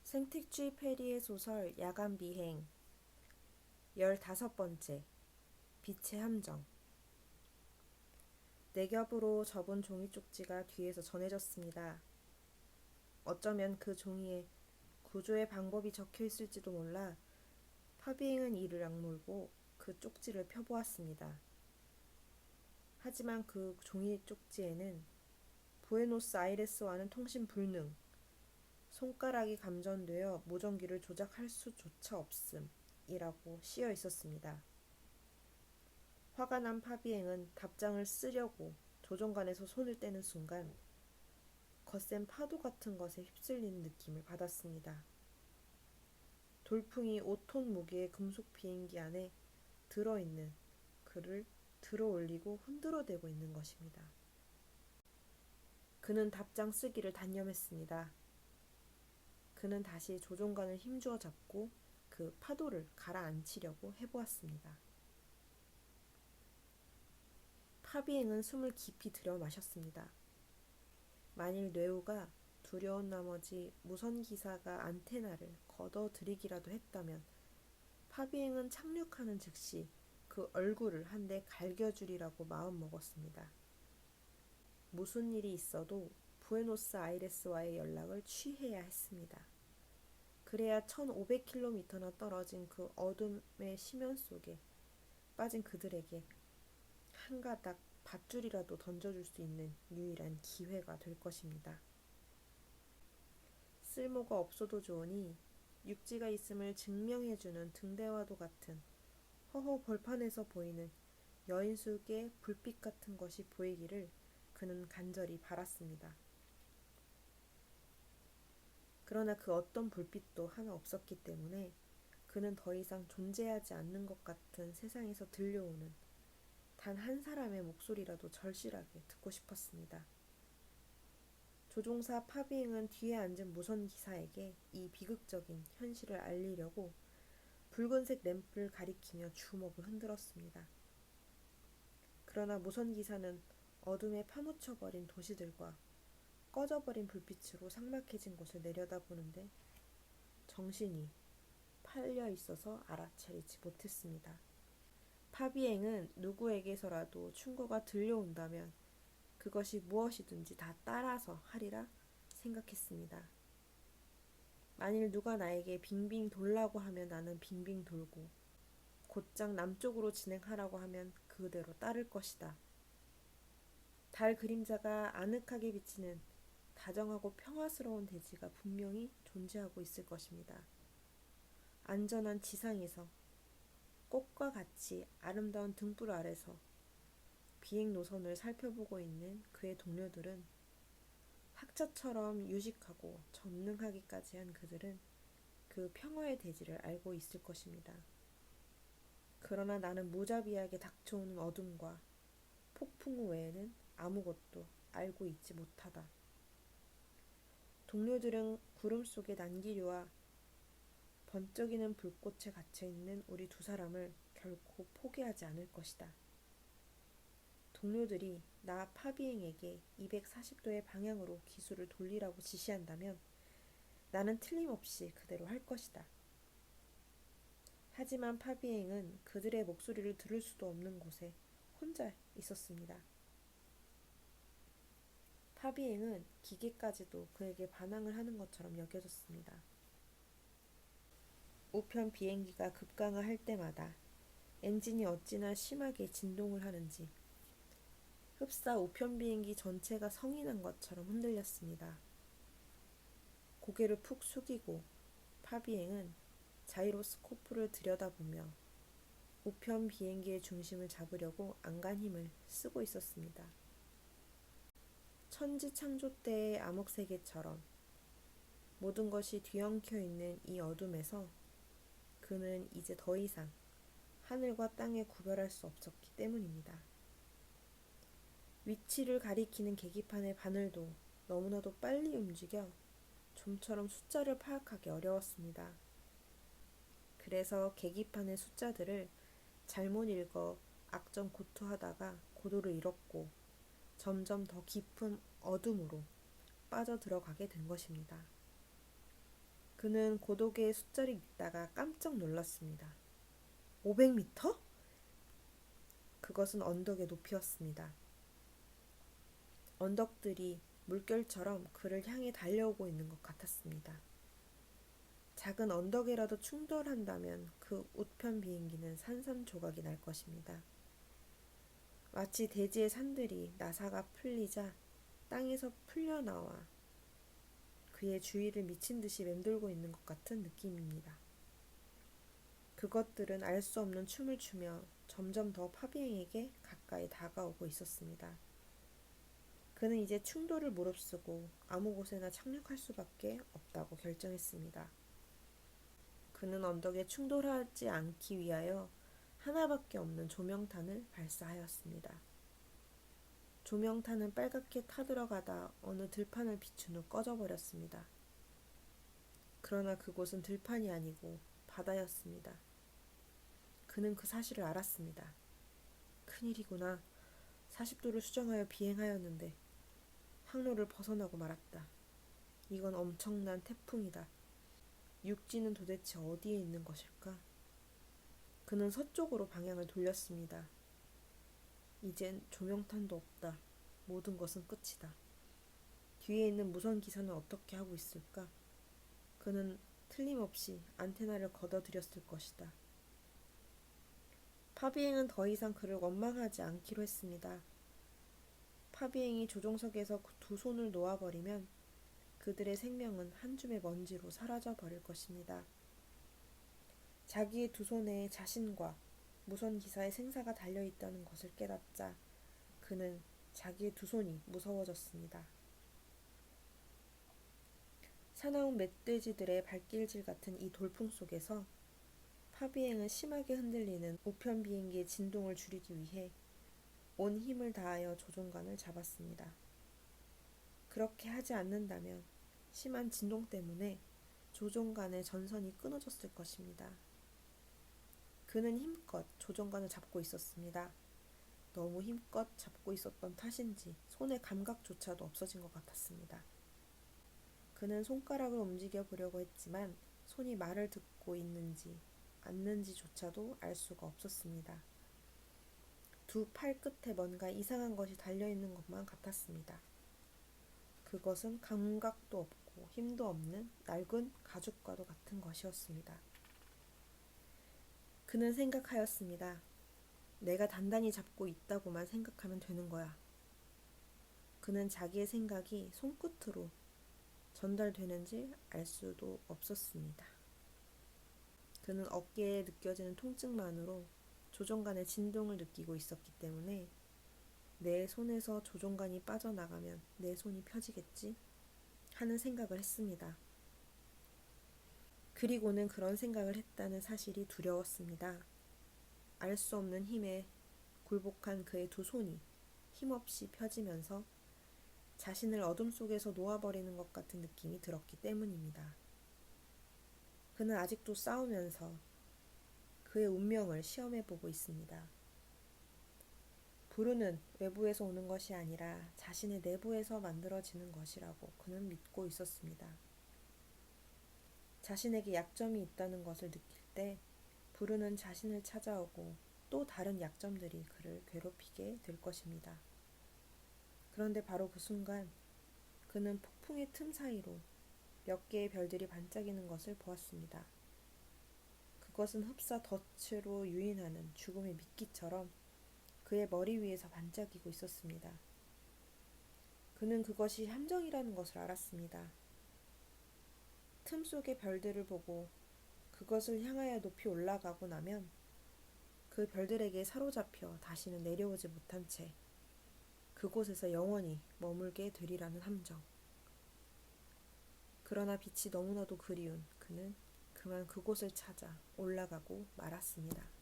생택쥐 페리의 소설 야간 비행 15번째 빛의 함정. 내 겹으로 접은 종이 쪽지가 뒤에서 전해졌습니다. 어쩌면 그 종이에 구조의 방법이 적혀 있을지도 몰라 파비행은 이를 악물고 그 쪽지를 펴보았습니다. 하지만 그 종이 쪽지에는 부에노스아이레스와는 통신 불능, 손가락이 감전되어 무전기를 조작할 수조차 없음 이라고 씌어 있었습니다. 화가 난 파비행은 답장을 쓰려고 조종관에서 손을 떼는 순간 거센 파도 같은 것에 휩쓸리는 느낌을 받았습니다. 돌풍이 5톤 무게의 금속 비행기 안에 들어있는 그를 들어올리고 흔들어대고 있는 것입니다. 그는 답장 쓰기를 단념했습니다. 그는 다시 조종관을 힘주어 잡고 그 파도를 가라앉히려고 해보았습니다. 파비행은 숨을 깊이 들여 마셨습니다. 만일 뇌우가 두려운 나머지 무선기사가 안테나를 걷어들이기라도 했다면 파비행은 착륙하는 즉시 그 얼굴을 한 대 갈겨주리라고 마음먹었습니다. 무슨 일이 있어도 부에노스아이레스와의 연락을 취해야 했습니다. 그래야 1500km나 떨어진 그 어둠의 심연 속에 빠진 그들에게 한 가닥 밧줄이라도 던져줄 수 있는 유일한 기회가 될 것입니다. 쓸모가 없어도 좋으니 육지가 있음을 증명해주는 등대와도 같은 허허 벌판에서 보이는 여인숙의 불빛 같은 것이 보이기를 그는 간절히 바랐습니다. 그러나 그 어떤 불빛도 하나 없었기 때문에 그는 더 이상 존재하지 않는 것 같은 세상에서 들려오는 단 한 사람의 목소리라도 절실하게 듣고 싶었습니다. 조종사 파비행은 뒤에 앉은 무선기사에게 이 비극적인 현실을 알리려고 붉은색 램프를 가리키며 주먹을 흔들었습니다. 그러나 무선기사는 어둠에 파묻혀버린 도시들과 꺼져버린 불빛으로 삭막해진 곳을 내려다보는데 정신이 팔려 있어서 알아차리지 못했습니다. 파비행은 누구에게서라도 충고가 들려온다면 그것이 무엇이든지 다 따라서 하리라 생각했습니다. 만일 누가 나에게 빙빙 돌라고 하면 나는 빙빙 돌고 곧장 남쪽으로 진행하라고 하면 그대로 따를 것이다. 달 그림자가 아늑하게 비치는 다정하고 평화스러운 대지가 분명히 존재하고 있을 것입니다. 안전한 지상에서 꽃과 같이 아름다운 등불 아래서 비행 노선을 살펴보고 있는 그의 동료들은 학자처럼 유식하고 전능하기까지 한 그들은 그 평화의 대지를 알고 있을 것입니다. 그러나 나는 무자비하게 닥쳐오는 어둠과 폭풍 외에는 아무것도 알고 있지 못하다. 동료들은 구름 속의 난기류와 번쩍이는 불꽃에 갇혀있는 우리 두 사람을 결코 포기하지 않을 것이다. 동료들이 나 파비행에게 240도의 방향으로 기술을 돌리라고 지시한다면 나는 틀림없이 그대로 할 것이다. 하지만 파비행은 그들의 목소리를 들을 수도 없는 곳에 혼자 있었습니다. 파비행은 기계까지도 그에게 반항을 하는 것처럼 여겨졌습니다. 우편 비행기가 급강하할 때마다 엔진이 어찌나 심하게 진동을 하는지 흡사 우편 비행기 전체가 성이 난 것처럼 흔들렸습니다. 고개를 푹 숙이고 파비행은 자이로스코프를 들여다보며 우편 비행기의 중심을 잡으려고 안간 힘을 쓰고 있었습니다. 천지 창조 때의 암흑세계처럼 모든 것이 뒤엉켜 있는 이 어둠에서 그는 이제 더 이상 하늘과 땅을 구별할 수 없었기 때문입니다. 위치를 가리키는 계기판의 바늘도 너무나도 빨리 움직여 좀처럼 숫자를 파악하기 어려웠습니다. 그래서 계기판의 숫자들을 잘못 읽어 악전고투하다가 고도를 잃었고 점점 더 깊은 어둠으로 빠져들어가게 된 것입니다. 그는 고도계의 숫자를 읽다가 깜짝 놀랐습니다. 500미터? 그것은 언덕의 높이였습니다. 언덕들이 물결처럼 그를 향해 달려오고 있는 것 같았습니다. 작은 언덕이라도 충돌한다면 그 우편 비행기는 산산조각이 날 것입니다. 마치 대지의 산들이 나사가 풀리자 땅에서 풀려나와 그의 주위를 미친 듯이 맴돌고 있는 것 같은 느낌입니다. 그것들은 알 수 없는 춤을 추며 점점 더 파비행에게 가까이 다가오고 있었습니다. 그는 이제 충돌을 무릅쓰고 아무 곳에나 착륙할 수밖에 없다고 결정했습니다. 그는 언덕에 충돌하지 않기 위하여 하나밖에 없는 조명탄을 발사하였습니다. 조명탄은 빨갛게 타들어가다 어느 들판을 비춘 후 꺼져버렸습니다. 그러나 그곳은 들판이 아니고 바다였습니다. 그는 그 사실을 알았습니다. 큰일이구나. 40도를 수정하여 비행하였는데 항로를 벗어나고 말았다. 이건 엄청난 태풍이다. 육지는 도대체 어디에 있는 것일까? 그는 서쪽으로 방향을 돌렸습니다. 이젠 조명탄도 없다. 모든 것은 끝이다. 뒤에 있는 무선 기사는 어떻게 하고 있을까? 그는 틀림없이 안테나를 걷어들였을 것이다. 파비행은 더 이상 그를 원망하지 않기로 했습니다. 파비행이 조종석에서 두 손을 놓아버리면 그들의 생명은 한 줌의 먼지로 사라져 버릴 것입니다. 자기의 두 손에 자신과 무선 기사의 생사가 달려있다는 것을 깨닫자 그는 자기의 두 손이 무서워졌습니다. 사나운 멧돼지들의 발길질 같은 이 돌풍 속에서 파비행은 심하게 흔들리는 우편 비행기의 진동을 줄이기 위해 온 힘을 다하여 조종관을 잡았습니다. 그렇게 하지 않는다면 심한 진동 때문에 조종관의 전선이 끊어졌을 것입니다. 그는 힘껏 조종관을 잡고 있었습니다. 너무 힘껏 잡고 있었던 탓인지 손의 감각조차도 없어진 것 같았습니다. 그는 손가락을 움직여 보려고 했지만 손이 말을 듣고 있는지 않는지조차도 알 수가 없었습니다. 두 팔 끝에 뭔가 이상한 것이 달려있는 것만 같았습니다. 그것은 감각도 없고 힘도 없는 낡은 가죽과도 같은 것이었습니다. 그는 생각하였습니다. 내가 단단히 잡고 있다고만 생각하면 되는 거야. 그는 자기의 생각이 손끝으로 전달되는지 알 수도 없었습니다. 그는 어깨에 느껴지는 통증만으로 조종관의 진동을 느끼고 있었기 때문에 내 손에서 조종관이 빠져나가면 내 손이 펴지겠지? 하는 생각을 했습니다. 그리고는 그런 생각을 했다는 사실이 두려웠습니다. 알 수 없는 힘에 굴복한 그의 두 손이 힘없이 펴지면서 자신을 어둠 속에서 놓아버리는 것 같은 느낌이 들었기 때문입니다. 그는 아직도 싸우면서 그의 운명을 시험해보고 있습니다. 불운은 외부에서 오는 것이 아니라 자신의 내부에서 만들어지는 것이라고 그는 믿고 있었습니다. 자신에게 약점이 있다는 것을 느낄 때 불운은 자신을 찾아오고 또 다른 약점들이 그를 괴롭히게 될 것입니다. 그런데 바로 그 순간 그는 폭풍의 틈 사이로 몇 개의 별들이 반짝이는 것을 보았습니다. 그것은 흡사 덫으로 유인하는 죽음의 미끼처럼 그의 머리 위에서 반짝이고 있었습니다. 그는 그것이 함정이라는 것을 알았습니다. 틈 속의 별들을 보고 그것을 향하여 높이 올라가고 나면 그 별들에게 사로잡혀 다시는 내려오지 못한 채 그곳에서 영원히 머물게 되리라는 함정. 그러나 빛이 너무나도 그리운 그는 그만 그곳을 찾아 올라가고 말았습니다.